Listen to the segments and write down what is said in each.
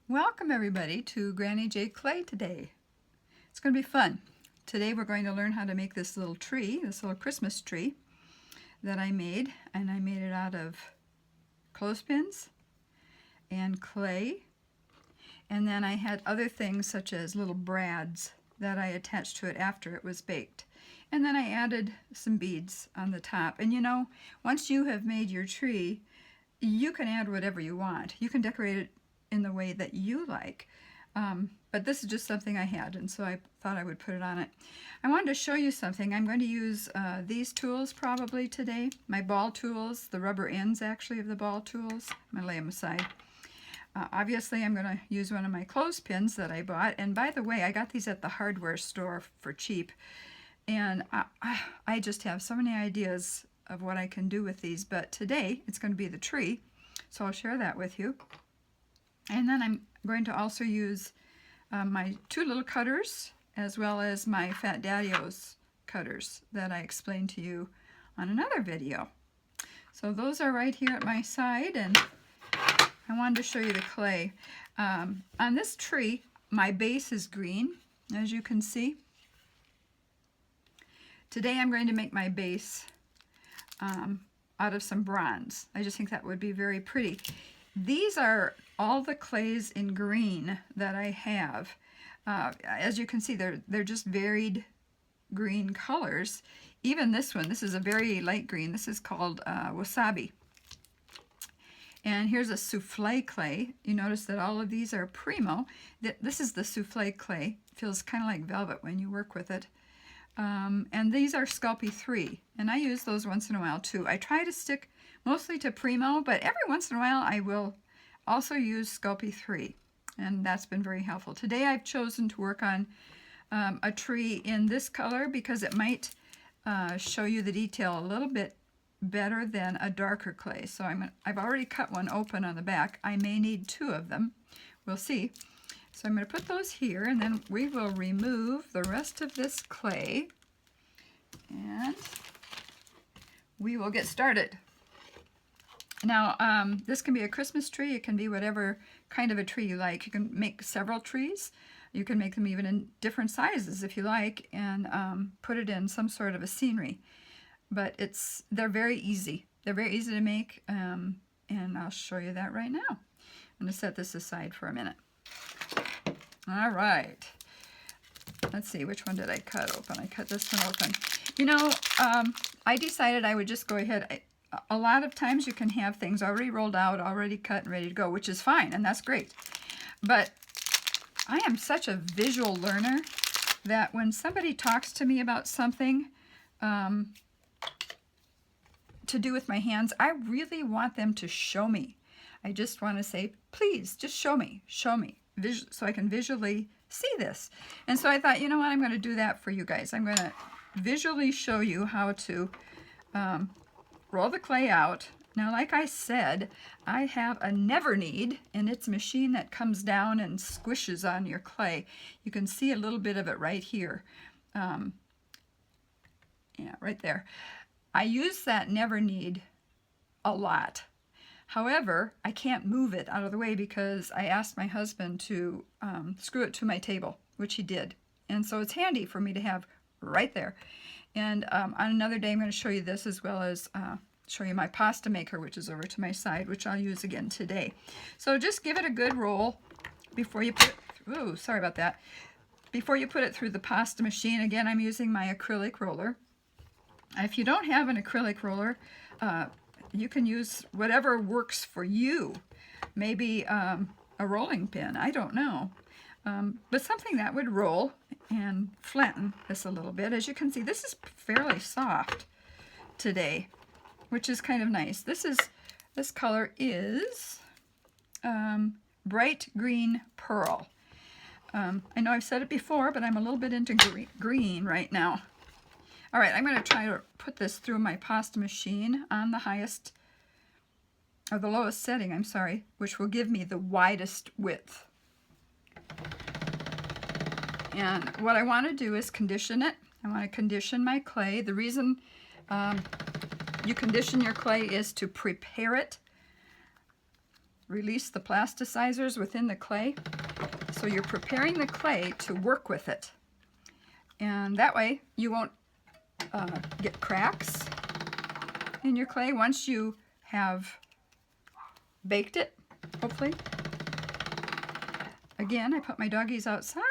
Welcome everybody to Granny J Clay today. It's going to be fun. Today we're going to learn how to make this little tree, this little Christmas tree that I made, and I made it out of clothespins and clay, and then I had other things such as little brads that I attached to it after it was baked. And then I added some beads on the top. And you know, once you have made your tree, you can add whatever you want. You can decorate it in the way that you like. But this is just something I had, and so I thought I would put it on it. I wanted to show you something. I'm going to use these tools probably today. My ball tools, the rubber ends actually of the ball tools. I'm going to lay them aside. Obviously I'm going to use one of my clothespins that I bought. And by the way, I got these at the hardware store for cheap. And I just have so many ideas of what I can do with these. But today it's going to be the tree. So I'll share that with you. And then I'm going to also use my two little cutters as well as my Fat Daddy-O's cutters that I explained to you on another video. So those are right here at my side, and I wanted to show you the clay. On this tree, my base is green, as you can see. Today I'm going to make my base out of some bronze. I just think that would be very pretty. These are all the clays in green that I have. As you can see, they're just varied green colors. Even this one, this is a very light green. This is called wasabi. And here's a souffle clay. You notice that all of these are primo. This is the souffle clay. It feels kind of like velvet when you work with it. And these are Sculpey 3, and I use those once in a while too. I try to stick mostly to primo, but every once in a while I will also use Sculpey 3, and that's been very helpful. Today I've chosen to work on a tree in this color because it might show you the detail a little bit better than a darker clay. So I've already cut one open on the back. I may need two of them. We'll see. So I'm going to put those here, and then we will remove the rest of this clay, and we will get started. Now, this can be a Christmas tree. It can be whatever kind of a tree you like. You can make several trees. You can make them even in different sizes if you like, and put it in some sort of a scenery. But they're very easy. They're very easy to make, and I'll show you that right now. I'm going to set this aside for a minute. All right. Let's see, which one did I cut open? I cut this one open. You know, I decided I would just go ahead. A lot of times you can have things already rolled out, already cut and ready to go, which is fine, and that's great. But I am such a visual learner that when somebody talks to me about something to do with my hands, I really want them to show me. I just want to say, please, just show me, so I can visually see this. And so I thought, you know what, I'm going to do that for you guys. I'm going to visually show you how to roll the clay out. Now, like I said, I have a Never Need, and it's a machine that comes down and squishes on your clay. You can see a little bit of it right here. Yeah, right there. I use that Never Need a lot. However, I can't move it out of the way because I asked my husband to screw it to my table, which he did. And so it's handy for me to have right there. And on another day, I'm going to show you this, as well as show you my pasta maker, which is over to my side, which I'll use again today. So just give it a good roll before you put it through. Ooh, sorry about that. Before you put it through the pasta machine. Again, I'm using my acrylic roller. If you don't have an acrylic roller, you can use whatever works for you. Maybe a rolling pin, I don't know. But something that would roll and flatten this a little bit. As you can see, this is fairly soft today, which is kind of nice. This color is bright green pearl. I know I've said it before, but I'm a little bit into green right now. All right, I'm going to try to put this through my pasta machine on the highest, or the lowest setting, I'm sorry, which will give me the widest width. And what I want to do is condition it. I want to condition my clay. The reason you condition your clay is to prepare it release the plasticizers within the clay. So you're preparing the clay to work with it. And that way you won't get cracks in your clay once you have baked it, hopefully. Again, I put my doggies outside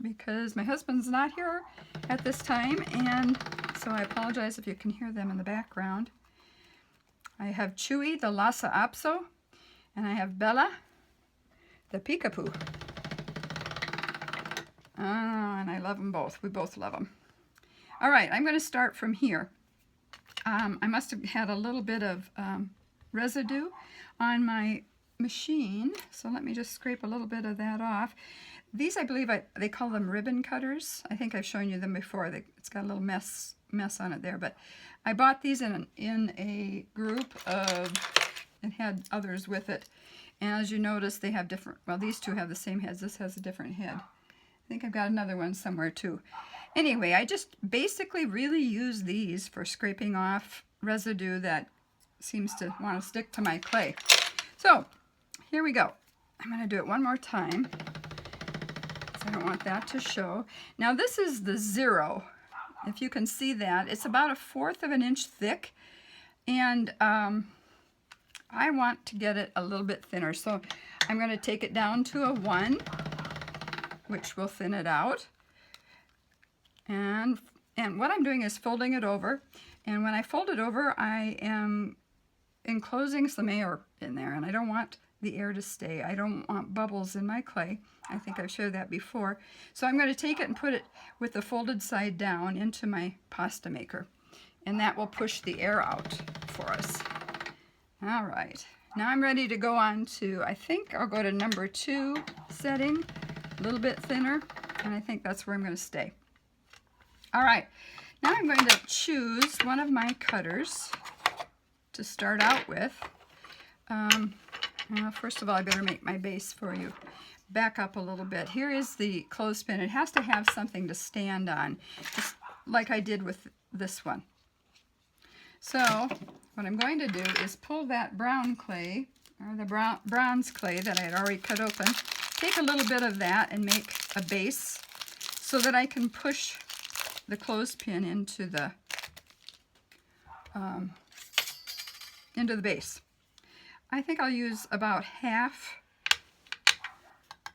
because my husband's not here at this time, and so I apologize if you can hear them in the background. I have Chewy, the Lhasa Apso, and I have Bella, the Peekapoo. And I love them both. We both love them. All right, I'm going to start from here. I must have had a little bit of residue on my machine, so let me just scrape a little bit of that off. These, I believe, they call them ribbon cutters. I think I've shown you them before. It's got a little mess on it there, but I bought these in a group of, it had others with it, and as you notice, they have different, well, these two have the same heads. This has a different head. I think I've got another one somewhere too. Anyway, I just basically really use these for scraping off residue that seems to want to stick to my clay. So here we go. I'm going to do it one more time. I don't want that to show. Now this is the 0. If you can see that, it's about 1/4 of an inch thick, and I want to get it a little bit thinner. So I'm going to take it down to a 1, which will thin it out. And what I'm doing is folding it over, and when I fold it over, I am enclosing some air in there, and I don't want the air to stay. I don't want bubbles in my clay. I think I've showed that before. So I'm going to take it and put it with the folded side down into my pasta maker, and that will push the air out for us. All right, now I'm ready to go on to, I think I'll go to number 2 setting, a little bit thinner, and I think that's where I'm going to stay. All right, now I'm going to choose one of my cutters to start out with. First of all, I better make my base for you. Back up a little bit. Here is the clothespin. It has to have something to stand on, just like I did with this one. So what I'm going to do is pull that brown clay, or the bronze clay that I had already cut open, take a little bit of that and make a base so that I can push the clothespin into the base. I think I'll use about half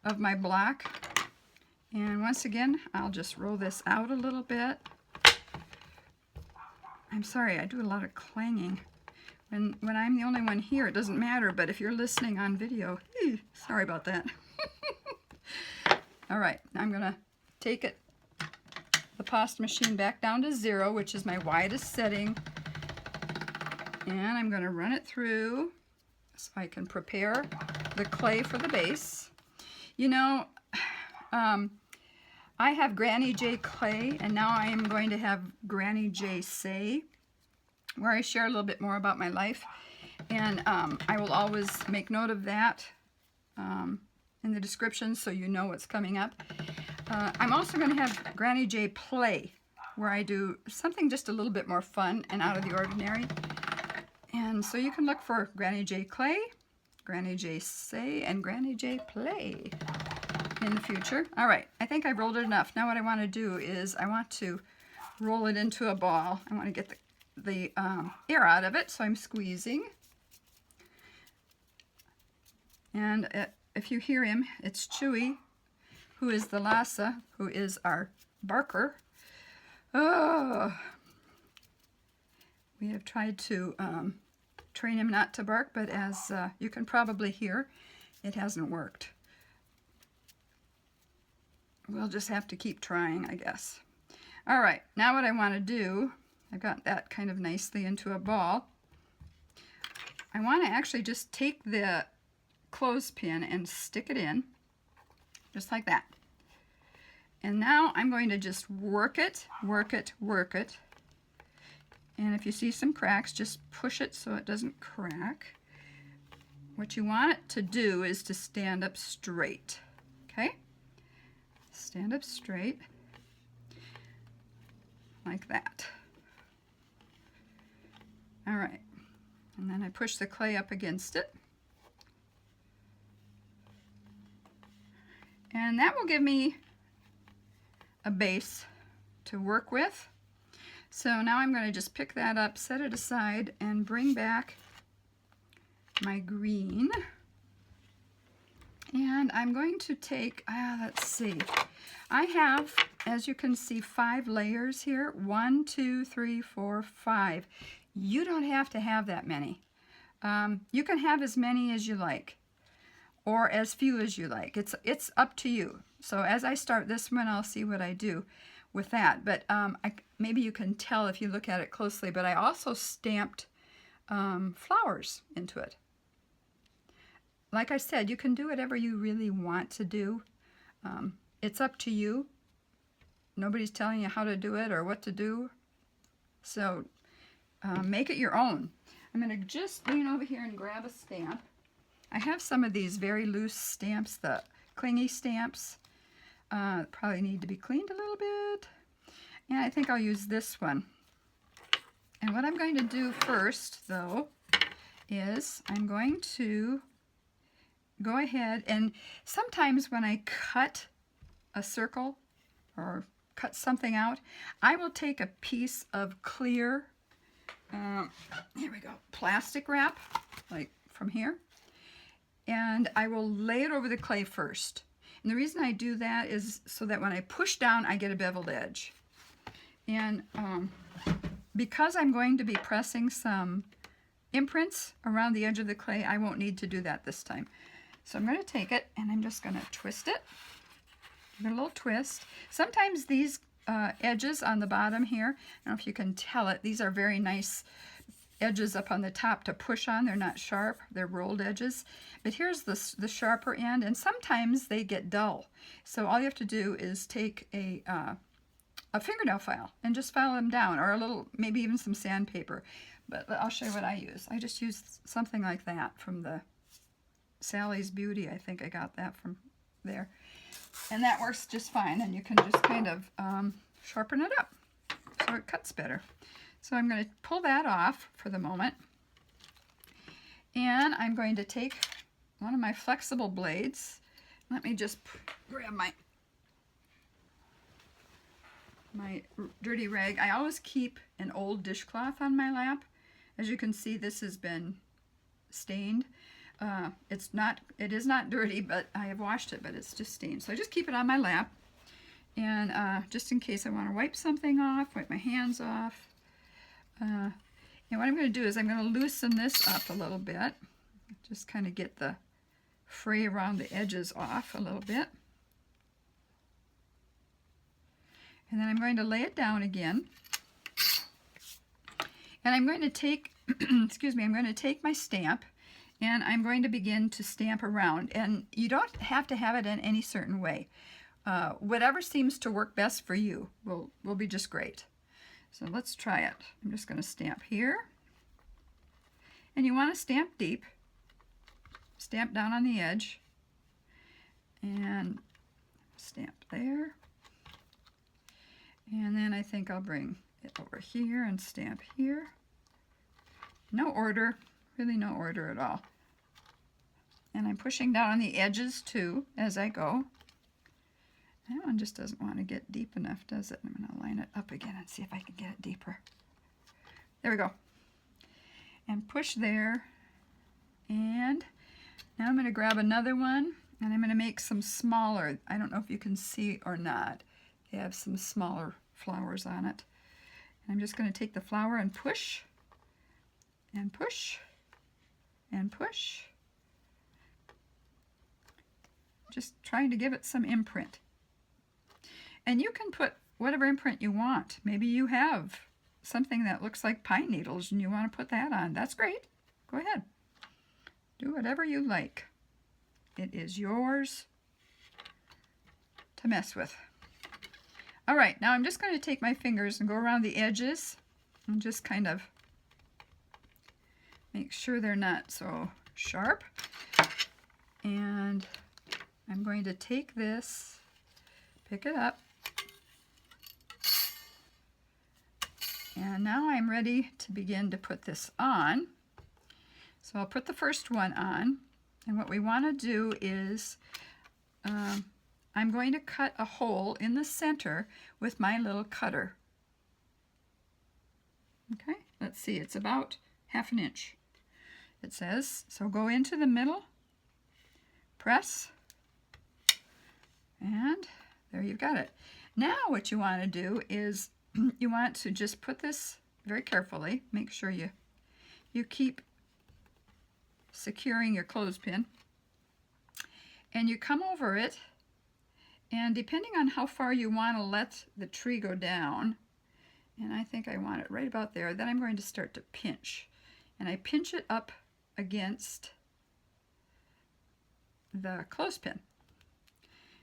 of my block, and once again I'll just roll this out a little bit. I'm sorry, I do a lot of clanging. When I'm the only one here, it doesn't matter, but if you're listening on video, sorry about that. All right, now I'm gonna take the pasta machine back down to 0, which is my widest setting, and I'm going to run it through so I can prepare the clay for the base. You know, I have Granny J clay, and now I am going to have Granny J Say, where I share a little bit more about my life, and I will always make note of that in the description so you know what's coming up. I'm also going to have Granny J Play, where I do something just a little bit more fun and out of the ordinary. And so you can look for Granny J Clay, Granny J Say, and Granny J Play in the future. All right, I think I've rolled it enough. Now what I want to do is I want to roll it into a ball. I want to get the air out of it, so I'm squeezing. And if you hear him, it's Chewy, who is the Lhasa, who is our barker. Oh, we have tried to train him not to bark, but as you can probably hear, it hasn't worked. We'll just have to keep trying, I guess. All right, now what I want to do, I've got that kind of nicely into a ball. I want to actually just take the clothespin and stick it in, just like that. And now I'm going to just work it, work it, work it. And if you see some cracks, just push it so it doesn't crack. What you want it to do is to stand up straight, okay? Stand up straight, like that. All right, and then I push the clay up against it. And that will give me a base to work with. So now I'm going to just pick that up, set it aside, and bring back my green. And I'm going to take, let's see, I have, as you can see, 5 layers here. 1, 2, 3, 4, 5. You don't have to have that many. You can have as many as you like, or as few as you like. It's up to you. So as I start this one, I'll see what I do with that. But maybe you can tell if you look at it closely, but I also stamped flowers into it. Like I said, you can do whatever you really want to do. It's up to you. Nobody's telling you how to do it or what to do. So make it your own. I'm going to just lean over here and grab a stamp. I have some of these very loose stamps, the clingy stamps. Probably need to be cleaned a little bit. And I think I'll use this one. And what I'm going to do first, though, is I'm going to go ahead and sometimes when I cut a circle or cut something out, I will take a piece of clear, here we go, plastic wrap, like from here, and I will lay it over the clay first. And the reason I do that is so that when I push down, I get a beveled edge. And because I'm going to be pressing some imprints around the edge of the clay, I won't need to do that this time. So I'm going to take it and I'm just going to twist it. Give it a little twist. Sometimes these edges on the bottom here, I don't know if you can tell it, these are very nice edges up on the top to push on. They're not sharp, they're rolled edges. But here's the sharper end, and sometimes they get dull. So all you have to do is take a fingernail file and just file them down, or a little, maybe even some sandpaper. But I'll show you what I use. I just used something like that from the Sally's Beauty. I think I got that from there. And that works just fine, and you can just kind of sharpen it up so it cuts better. So I'm going to pull that off for the moment. And I'm going to take one of my flexible blades. Let me just grab my dirty rag. I always keep an old dishcloth on my lap. As you can see, this has been stained. It is not dirty, but I have washed it, but it's just stained. So I just keep it on my lap. And just in case I want to wipe something off, wipe my hands off. And what I'm going to do is I'm going to loosen this up a little bit. Just kind of get the fray around the edges off a little bit. And then I'm going to lay it down again. And I'm going to take, excuse me, I'm going to take my stamp and I'm going to begin to stamp around. And you don't have to have it in any certain way. Whatever seems to work best for you will be just great. So let's try it. I'm just going to stamp here. And you want to stamp deep. Stamp down on the edge. And stamp there. And then I think I'll bring it over here and stamp here. No order, really no order at all. And I'm pushing down on the edges too as I go. That one just doesn't want to get deep enough, does it? I'm going to line it up again and see if I can get it deeper. There we go. And push there. And now I'm going to grab another one and I'm going to make some smaller. I don't know if you can see or not. They have some smaller flowers on it. And I'm just going to take the flower and push, and push, and push. Just trying to give it some imprint. And you can put whatever imprint you want. Maybe you have something that looks like pine needles and you want to put that on. That's great. Go ahead. Do whatever you like. It is yours to mess with. All right, now I'm just going to take my fingers and go around the edges and just kind of make sure they're not so sharp. And I'm going to take this, pick it up, and now I'm ready to begin to put this on. So I'll put the first one on, and what we want to do is I'm going to cut a hole in the center with my little cutter. Okay, let's see, it's about 1/2 inch. It says, so go into the middle, press, and there you've got it. Now what you want to do is you want to just put this very carefully, make sure you keep securing your clothespin, and you come over it, and depending on how far you want to let the tree go down, and I think I want it right about there, then I'm going to start to pinch, and I pinch it up against the clothespin.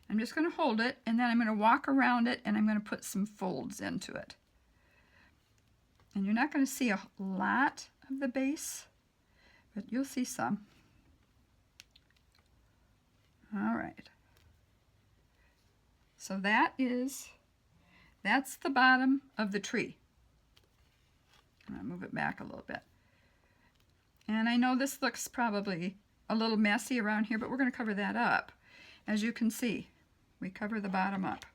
I'm just going to hold it, and then I'm going to walk around it, and I'm going to put some folds into it. And you're not going to see a lot of the base, but you'll see some. All right. So that's the bottom of the tree. I'm going to move it back a little bit. And I know this looks probably a little messy around here, but we're going to cover that up. As you can see, we cover the bottom up.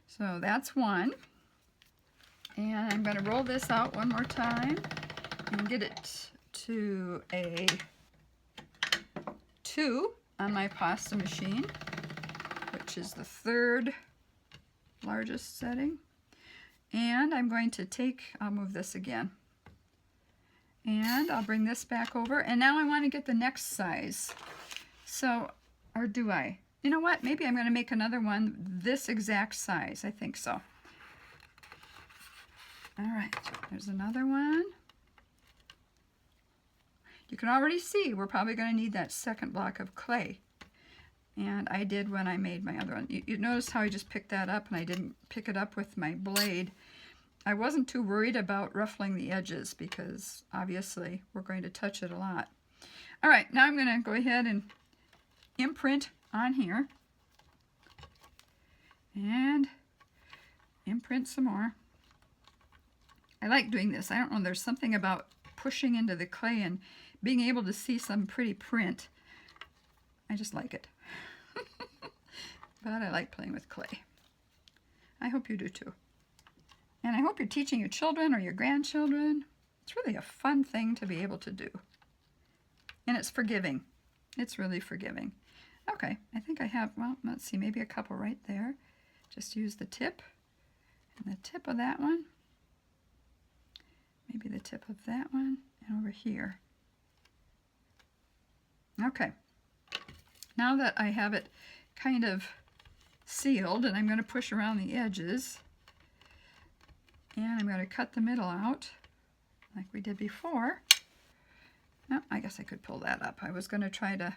So that's one. And I'm going to roll this out one more time and get it to a 2 on my pasta machine, which is the 3rd largest setting. And I'm going to I'll move this again. And I'll bring this back over. And now I want to get the next size. So, or do I? You know what? Maybe I'm going to make another one this exact size. I think so. All right, there's another one. You can already see we're probably going to need that second block of clay. And I did when I made my other one. You notice how I just picked that up and I didn't pick it up with my blade. I wasn't too worried about ruffling the edges because obviously we're going to touch it a lot. All right, now I'm going to go ahead and imprint on here. And imprint some more. I like doing this. I don't know, there's something about pushing into the clay and being able to see some pretty print. I just like it. But I like playing with clay. I hope you do too. And I hope you're teaching your children or your grandchildren. It's really a fun thing to be able to do. And it's forgiving. It's really forgiving. Okay, I think I have, well, let's see, maybe a couple right there. Just use the tip and the tip of that one. Maybe the tip of that one and over here. Okay. Now that I have it kind of sealed, and I'm going to push around the edges, and I'm going to cut the middle out like we did before. No, I guess I could pull that up. I was going to try to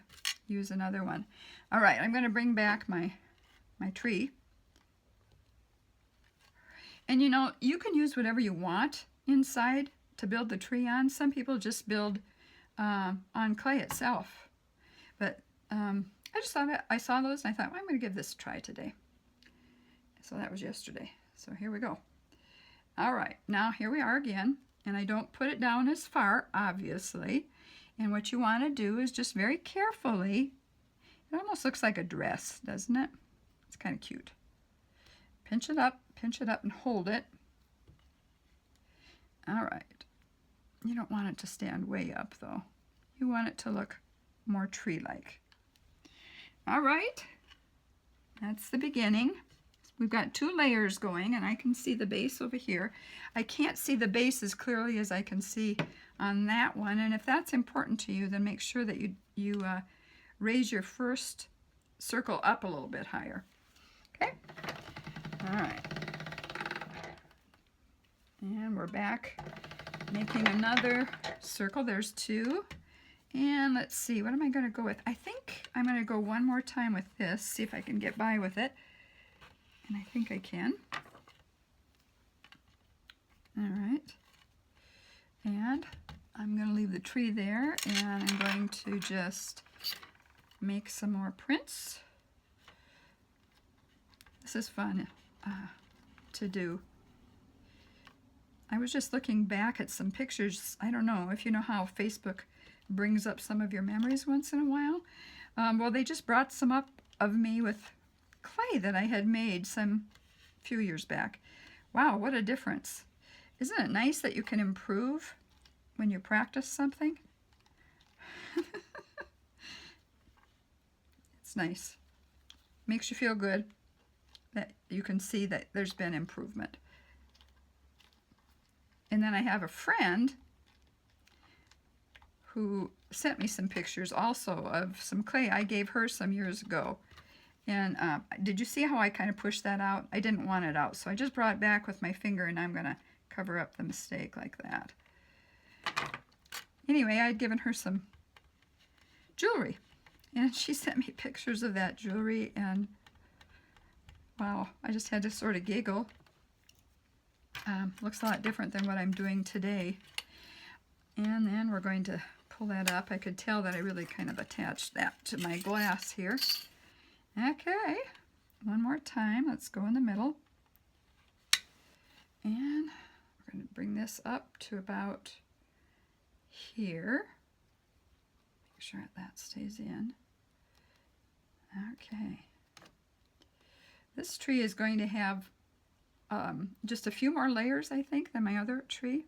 use another one. All right, I'm going to bring back my tree. And you know, you can use whatever you want inside to build the tree on. Some people just build on clay itself. But I just thought I saw those and I thought, well, I'm going to give this a try today. So that was yesterday. So here we go. All right, now here we are again. And I don't put it down as far, obviously. And what you want to do is just very carefully, it almost looks like a dress, doesn't it? It's kind of cute. Pinch it up and hold it. All right. You don't want it to stand way up though. You want it to look more tree-like. All right. That's the beginning. We've got 2 layers going and I can see the base over here. I can't see the base as clearly as I can see on that one. And if that's important to you, then make sure that you raise your first circle up a little bit higher. Okay? All right. And we're back making another circle. There's 2. And let's see, what am I going to go with? I think I'm going to go one more time with this, see if I can get by with it. And I think I can. All right. And I'm going to leave the tree there, and I'm going to just make some more prints. This is fun to do. I was just looking back at some pictures. I don't know if you know how Facebook brings up some of your memories once in a while. Well, they just brought some up of me with clay that I had made some few years back. Wow, what a difference. Isn't it nice that you can improve when you practice something? It's nice. Makes you feel good that you can see that there's been improvement. And then I have a friend who sent me some pictures also of some clay I gave her some years ago. And did you see how I kind of pushed that out? I didn't want it out, so I just brought it back with my finger, and I'm going to cover up the mistake like that. Anyway, I'd given her some jewelry, and she sent me pictures of that jewelry, and wow, I just had to sort of giggle. Looks a lot different than what I'm doing today. And then we're going to pull that up. I could tell that I really kind of attached that to my glass here. Okay, one more time. Let's go in the middle. And we're going to bring this up to about here. Make sure that stays in. Okay. This tree is going to have just a few more layers, I think, than my other tree.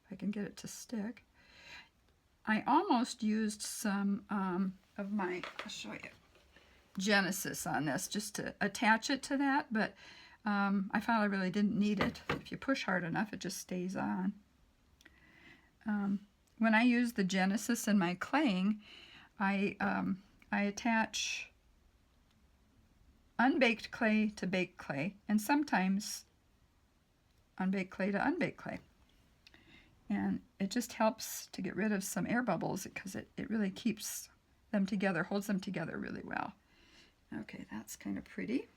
If I can get it to stick. I almost used some of my, I'll show you, Genesis on this just to attach it to that, but I found I really didn't need it. If you push hard enough, it just stays on. When I use the Genesis in my claying, I attach unbaked clay to baked clay, and sometimes unbaked clay to unbaked clay. And it just helps to get rid of some air bubbles because it really keeps them together, holds them together really well. Okay, that's kind of pretty.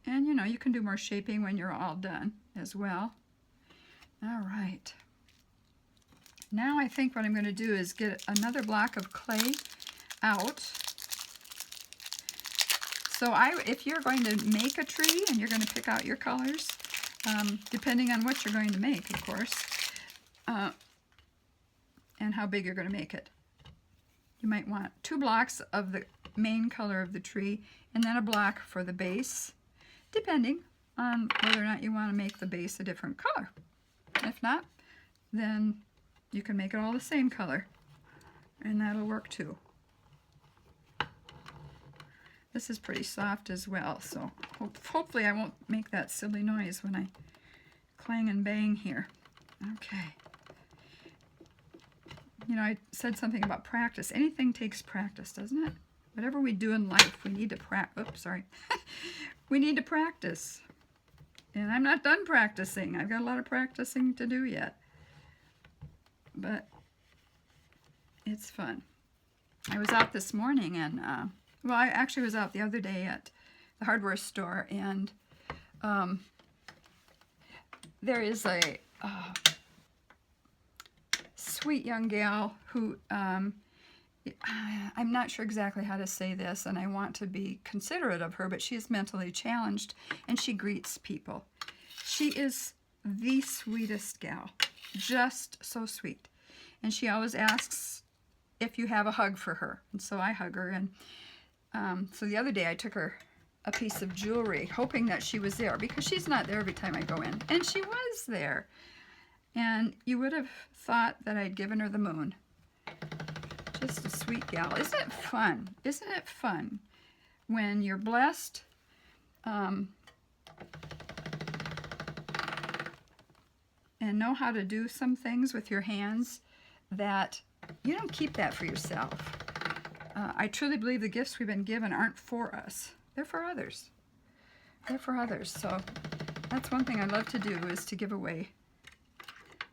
And you know, you can do more shaping when you're all done as well. All right. Now I think what I'm going to do is get another block of clay out. So if you're going to make a tree and you're going to pick out your colors, depending on what you're going to make, of course, and how big you're going to make it. You might want 2 blocks of the main color of the tree and then a block for the base, depending on whether or not you want to make the base a different color. If not, then you can make it all the same color, and that'll work too. This is pretty soft as well, so hopefully I won't make that silly noise when I clang and bang here. Okay. You know, I said something about practice. Anything takes practice, doesn't it? Whatever we do in life, we need to practice. Oops, sorry. We need to practice. And I'm not done practicing. I've got a lot of practicing to do yet. But it's fun. I was out this morning and, well, I actually was out the other day at the hardware store, and there is a sweet young gal who, I'm not sure exactly how to say this, and I want to be considerate of her, but she is mentally challenged, and she greets people. She is the sweetest gal, just so sweet. And she always asks if you have a hug for her, and so I hug her. And so the other day I took her a piece of jewelry, hoping that she was there, because she's not there every time I go in. And she was there. And you would have thought that I'd given her the moon. Just a sweet gal. Isn't it fun? Isn't it fun when you're blessed and know how to do some things with your hands that you don't keep that for yourself. I truly believe the gifts we've been given aren't for us. They're for others. They're for others. So that's one thing I love to do, is to give away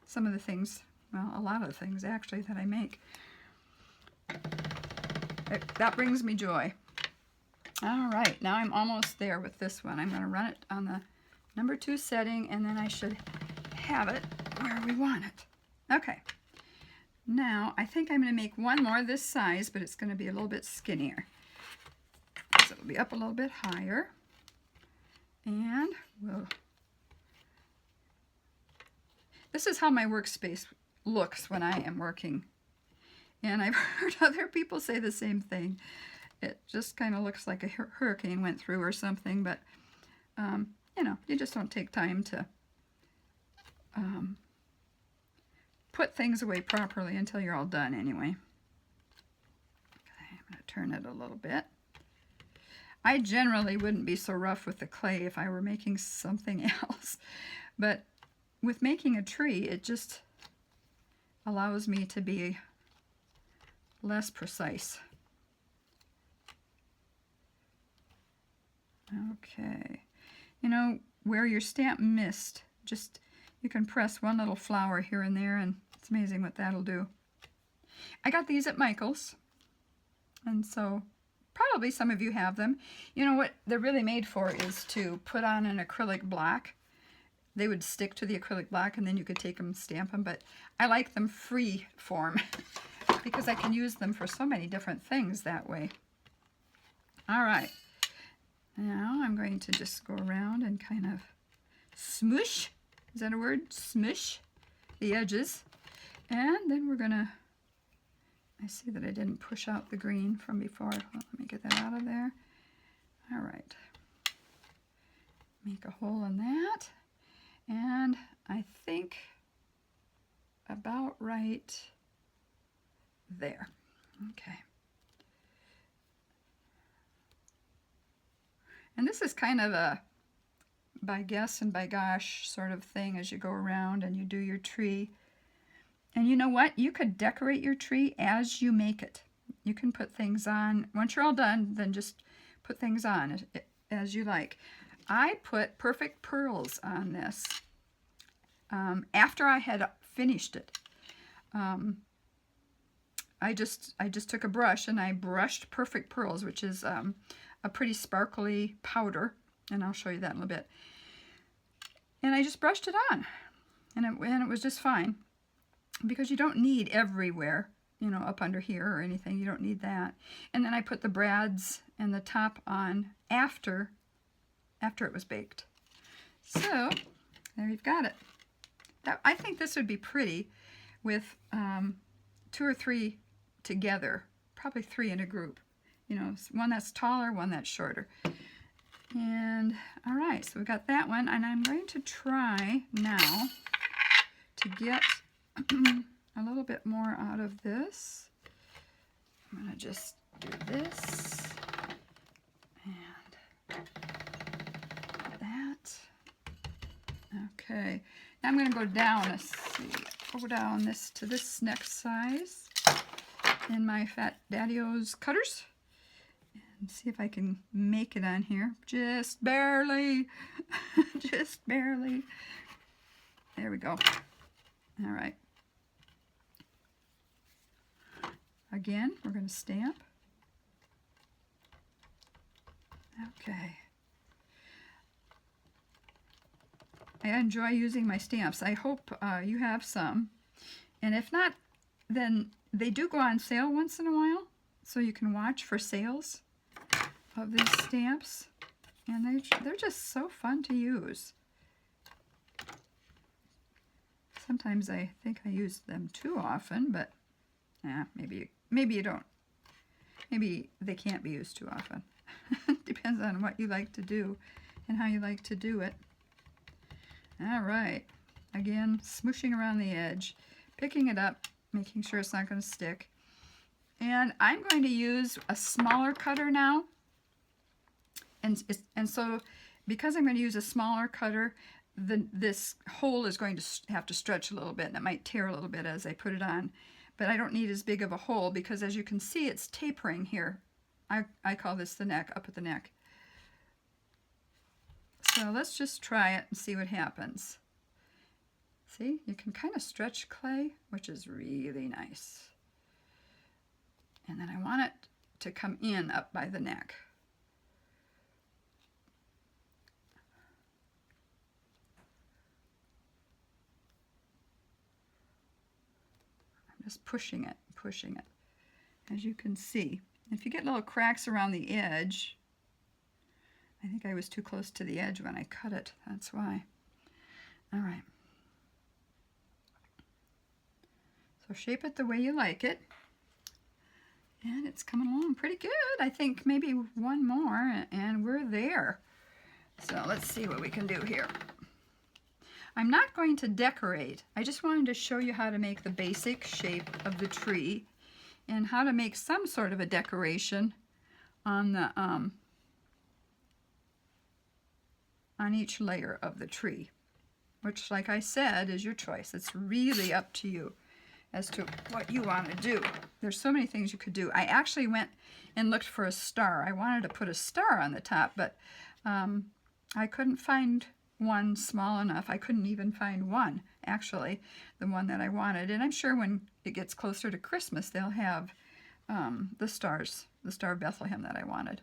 some of the things, well, a lot of the things actually that I make. That brings me joy. All right, now I'm almost there with this one. I'm going to run it on the number 2 setting, and then I should have it where we want it. Okay. Now, I think I'm going to make one more this size, but it's going to be a little bit skinnier. So it'll be up a little bit higher. And this is how my workspace looks when I am working. And I've heard other people say the same thing. It just kind of looks like a hurricane went through or something, but you know, you just don't take time to put things away properly until you're all done anyway. Okay, I'm going to turn it a little bit. I generally wouldn't be so rough with the clay if I were making something else, but with making a tree, it just allows me to be less precise. Okay, you know, where your stamp missed, just you can press one little flower here and there, and it's amazing what that'll do. I got these at Michael's, and so probably some of you have them. You know what they're really made for is to put on an acrylic block. They would stick to the acrylic block, and then you could take them and stamp them, but I like them free form because I can use them for so many different things that way. All right, now I'm going to just go around and kind of smoosh, is that a word? Smush the edges. And then we're gonna, I see that I didn't push out the green from before. Well, let me get that out of there. All right. Make a hole in that. And I think about right there. Okay. And this is kind of a by guess and by gosh sort of thing as you go around and you do your tree. And you know what? You could decorate your tree as you make it. You can put things on. Once you're all done, then just put things on as you like. I put Perfect Pearls on this after I had finished it. I just took a brush and I brushed Perfect Pearls, which is a pretty sparkly powder, and I'll show you that in a little bit. And I just brushed it on, and it was just fine, because you don't need everywhere, you know, up under here or anything. You don't need that. And then I put the brads and the top on after it was baked. So there you've got it. I think this would be pretty with 2 or 3 together, probably 3 in a group. You know, one that's taller, one that's shorter. And all right, so we got that one, and I'm going to try now to get a little bit more out of this. I'm going to just do this and that. Okay, now I'm going to go down, let's see, go down this to this next size in my Fat Daddy-O's cutters. And see if I can make it on here. Just barely. Just barely. There we go. All right. Again, we're going to stamp. Okay. I enjoy using my stamps. I hope you have some. And if not, then they do go on sale once in a while. So you can watch for sales of these stamps, and they're just so fun to use. Sometimes I think I use them too often, but yeah, maybe you don't. Maybe they can't be used too often. Depends on what you like to do and how you like to do it. All right, again, smooshing around the edge, picking it up, making sure it's not going to stick. And I'm going to use a smaller cutter now. And so, because I'm going to use a smaller cutter, this hole is going to have to stretch a little bit, and it might tear a little bit as I put it on. But I don't need as big of a hole, because as you can see, it's tapering here. I call this the neck, up at the neck. So let's just try it and see what happens. See, you can kind of stretch clay, which is really nice. And then I want it to come in up by the neck. Just pushing it, as you can see. If you get little cracks around the edge, I think I was too close to the edge when I cut it, that's why. All right. So shape it the way you like it. And it's coming along pretty good. I think maybe one more and we're there. So let's see what we can do here. I'm not going to decorate. I just wanted to show you how to make the basic shape of the tree and how to make some sort of a decoration on the on each layer of the tree, which, like I said, is your choice. It's really up to you as to what you want to do. There's so many things you could do. I actually went and looked for a star. I wanted to put a star on the top, but I couldn't find one small enough. I couldn't even find one, actually, the one that I wanted. And I'm sure when it gets closer to Christmas, they'll have the stars, the Star of Bethlehem that I wanted.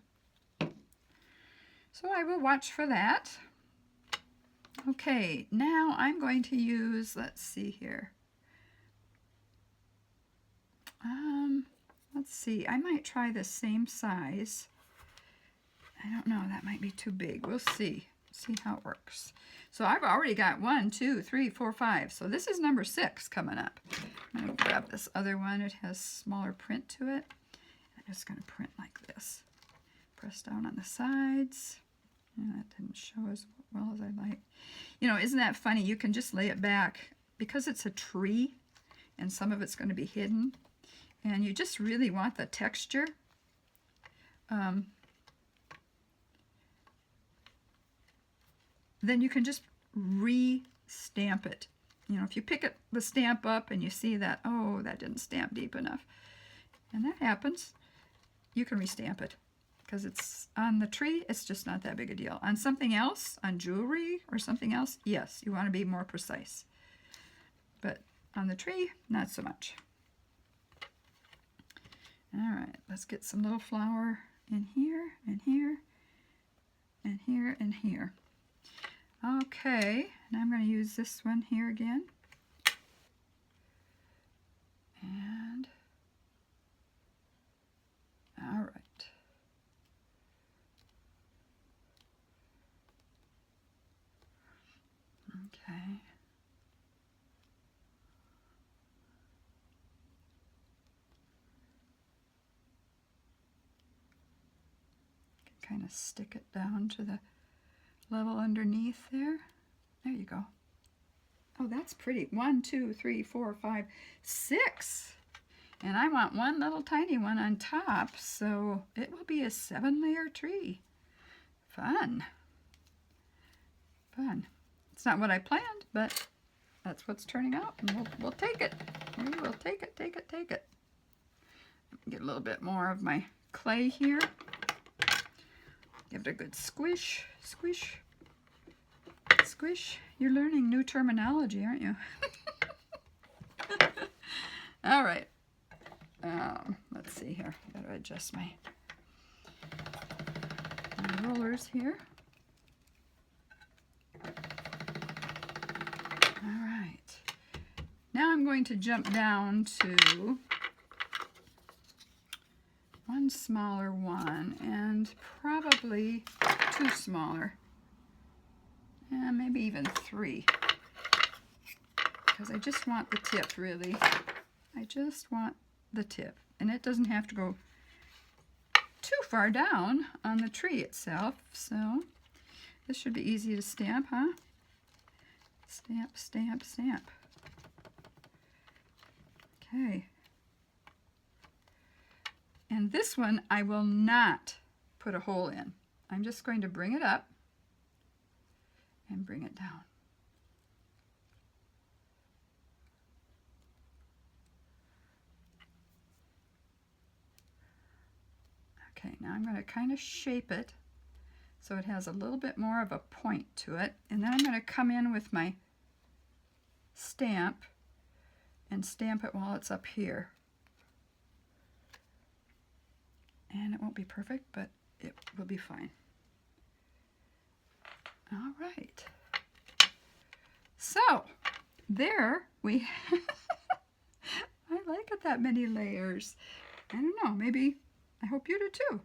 So I will watch for that. Okay, now I'm going to use, let's see here. Let's see, I might try the same size. I don't know, that might be too big. We'll see how it works. So I've already got 1, 2, 3, 4, 5. So this is number 6 coming up. I'm going to grab this other one. It has smaller print to it. I'm just going to print like this. Press down on the sides. Yeah, that didn't show as well as I'd like. You know, isn't that funny? You can just lay it back because it's a tree and some of it's going to be hidden. And you just really want the texture. Then you can just re-stamp it. You know, if you pick the stamp up and you see that, oh, that didn't stamp deep enough, and that happens, you can re-stamp it. Because it's on the tree, it's just not that big a deal. On something else, on jewelry or something else, yes, you want to be more precise. But on the tree, not so much. All right, let's get some little flower in here, and here, and here, and here. Okay, now I'm going to use this one here again. And, all right. Okay. Kind of stick it down to the level underneath there. There you go. Oh, that's pretty. 1, 2, 3, 4, 5, 6. And I want one little tiny one on top, so it will be a 7-layer tree. Fun. Fun. It's not what I planned, but that's what's turning out, and we'll take it. We will take it, take it, take it. Get a little bit more of my clay here. Give it a good squish, squish, squish. You're learning new terminology, aren't you? All right. Let's see here. Got to adjust my rollers here. All right. Now I'm going to jump down to one smaller one and probably 2 smaller. And maybe even 3. Because I just want the tip, really. I just want the tip. And it doesn't have to go too far down on the tree itself. So this should be easy to stamp, huh? Stamp, stamp, stamp. Okay. And this one I will not put a hole in. I'm just going to bring it up and bring it down. Okay, now I'm going to kind of shape it so it has a little bit more of a point to it. And then I'm going to come in with my stamp and stamp it while it's up here. And it won't be perfect, but it will be fine. All right. So, there we I like it that many layers. I don't know, maybe, I hope you do too.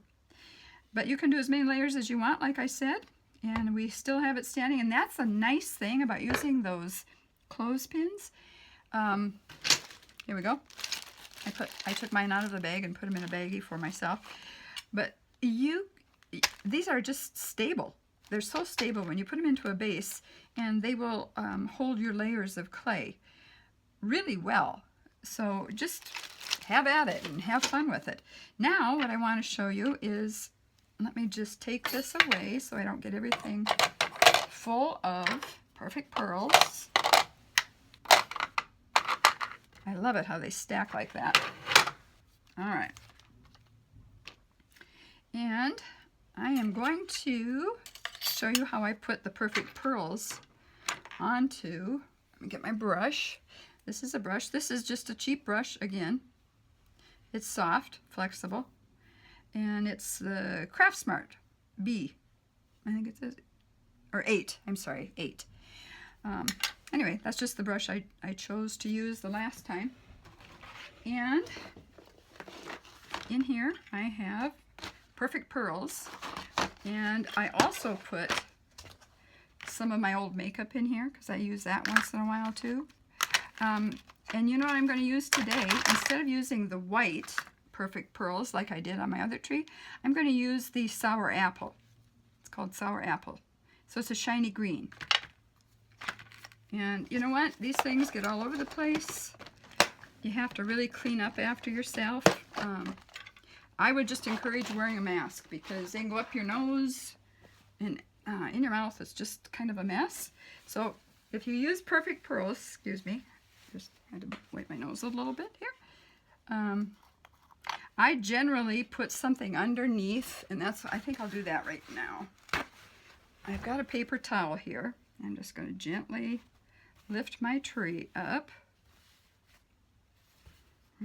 But you can do as many layers as you want, like I said, and we still have it standing. And that's a nice thing about using those clothespins. Here we go. I I took mine out of the bag and put them in a baggie for myself. But these are just stable. They're so stable when you put them into a base, and they will hold your layers of clay really well. So just have at it and have fun with it. Now what I want to show you is, let me just take this away so I don't get everything full of Perfect Pearls. I love it how they stack like that. All right. And I am going to show you how I put the Perfect Pearls onto, let me get my brush. This is a brush. This is just a cheap brush again. It's soft, flexible, and it's the Craft Smart B. I think it says, or 8. I'm sorry, 8. Anyway, that's just the brush I chose to use the last time. And in here I have Perfect Pearls, and I also put some of my old makeup in here because I use that once in a while too. And you know what I'm going to use today? Instead of using the white Perfect Pearls like I did on my other tree, I'm going to use the Sour Apple. It's called Sour Apple. So it's a shiny green. And you know what? These things get all over the place. You have to really clean up after yourself. I would just encourage wearing a mask because they can go up your nose and in your mouth. It's just kind of a mess. So if you use Perfect Pearls, excuse me, just had to wipe my nose a little bit here. I generally put something underneath, and I think I'll do that right now. I've got a paper towel here. I'm just going to gently lift my tree up.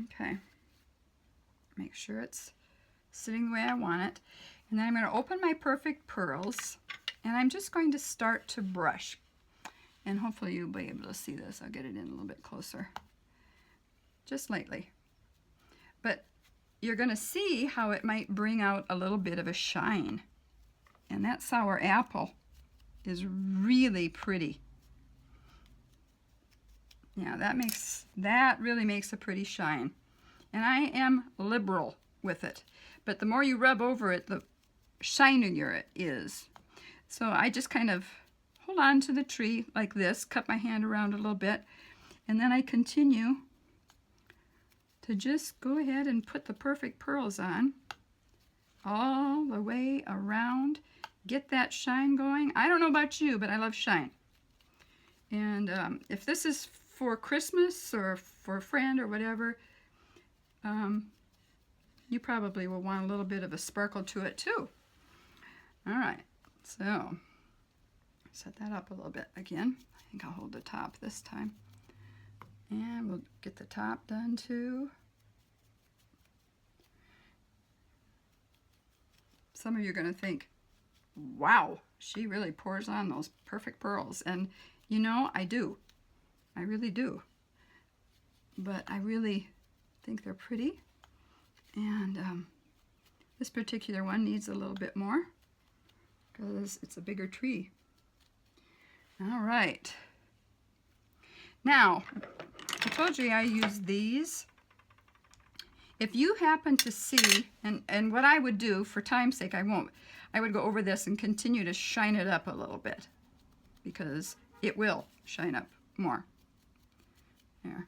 Okay. Make sure it's sitting the way I want it. And then I'm going to open my Perfect Pearls, and I'm just going to start to brush. And hopefully you'll be able to see this. I'll get it in a little bit closer. Just lightly. But you're going to see how it might bring out a little bit of a shine. And that Sour Apple is really pretty. Yeah, that really makes a pretty shine. And I am liberal with it. But the more you rub over it, the shinier it is. So I just kind of hold on to the tree like this, cut my hand around a little bit, and then I continue to just go ahead and put the Perfect Pearls on all the way around. Get that shine going. I don't know about you, but I love shine. And if this is for Christmas or for a friend or whatever, you probably will want a little bit of a sparkle to it too. All right, so set that up a little bit again. I think I'll hold the top this time. And we'll get the top done too. Some of you are going to think, wow, she really pours on those Perfect Pearls. And you know, I do. I really do. But I really think they're pretty. And this particular one needs a little bit more because it's a bigger tree. All right. Now, I told you I use these. If you happen to see, and what I would do, for time's sake, I would go over this and continue to shine it up a little bit because it will shine up more. There.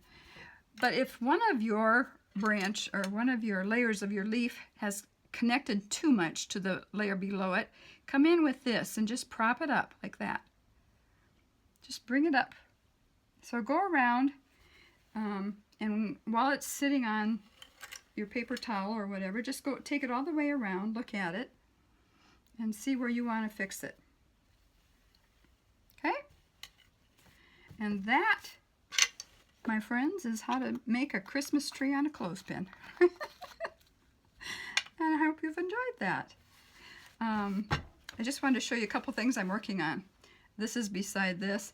But if one of your branch or one of your layers of your leaf has connected too much to the layer below it, come in with this and just prop it up like that. Just bring it up. So go around, and while it's sitting on your paper towel or whatever, just go take it all the way around, look at it, and see where you want to fix it. Okay? And that, my friends, is how to make a Christmas tree on a clothespin. And I hope you've enjoyed that. I just wanted to show you a couple things I'm working on. This is beside this.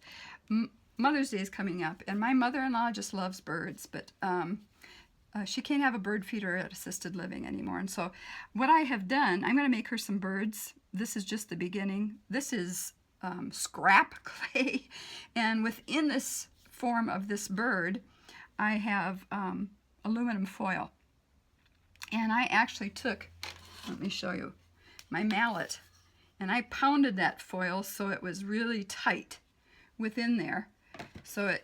Mother's Day is coming up, and my mother-in-law just loves birds, but she can't have a bird feeder at assisted living anymore. And so what I have done, I'm going to make her some birds. This is just the beginning. This is scrap clay, and within this form of this bird, I have aluminum foil. And I actually took, let me show you, my mallet, and I pounded that foil so it was really tight within there, so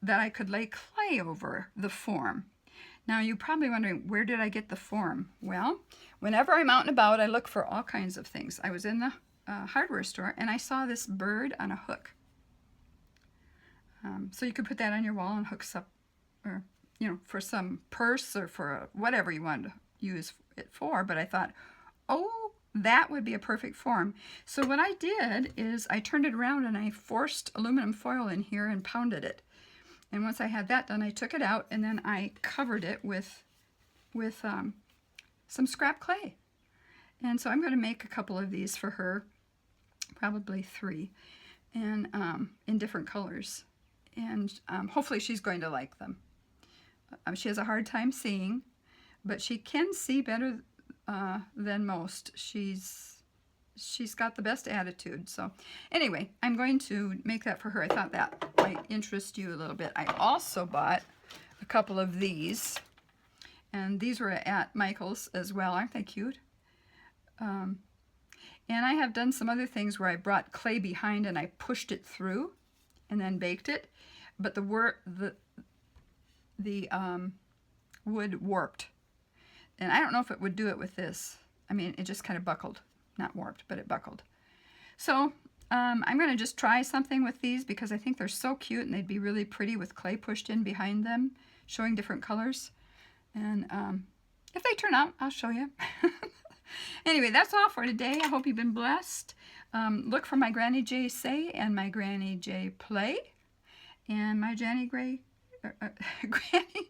that I could lay clay over the form. Now you're probably wondering, where did I get the form? Well, whenever I'm out and about, I look for all kinds of things. I was in the hardware store and I saw this bird on a hook. So you could put that on your wall and hooks up, or for some purse or for whatever you want to use it for. But I thought, oh, that would be a perfect form. So what I did is I turned it around and I forced aluminum foil in here and pounded it. And once I had that done, I took it out and then I covered it with some scrap clay. And so I'm going to make a couple of these for her, probably 3, and in different colors. And hopefully she's going to like them. She has a hard time seeing, but she can see better than most. She's got the best attitude. So anyway, I'm going to make that for her. I thought that might interest you a little bit. I also bought a couple of these, and these were at Michael's as well. Aren't they cute? And I have done some other things where I brought clay behind and I pushed it through and then baked it, but the wood warped. And I don't know if it would do it with this. I mean, it just kind of buckled. Not warped, but it buckled. So I'm going to just try something with these because I think they're so cute and they'd be really pretty with clay pushed in behind them, showing different colors. And if they turn out, I'll show you. Anyway, that's all for today. I hope you've been blessed. Look for my Granny J Say and my Granny J Play and my Granny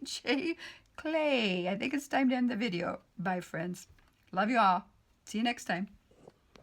J Clay. I think it's time to end the video. Bye, friends. Love you all. See you next time.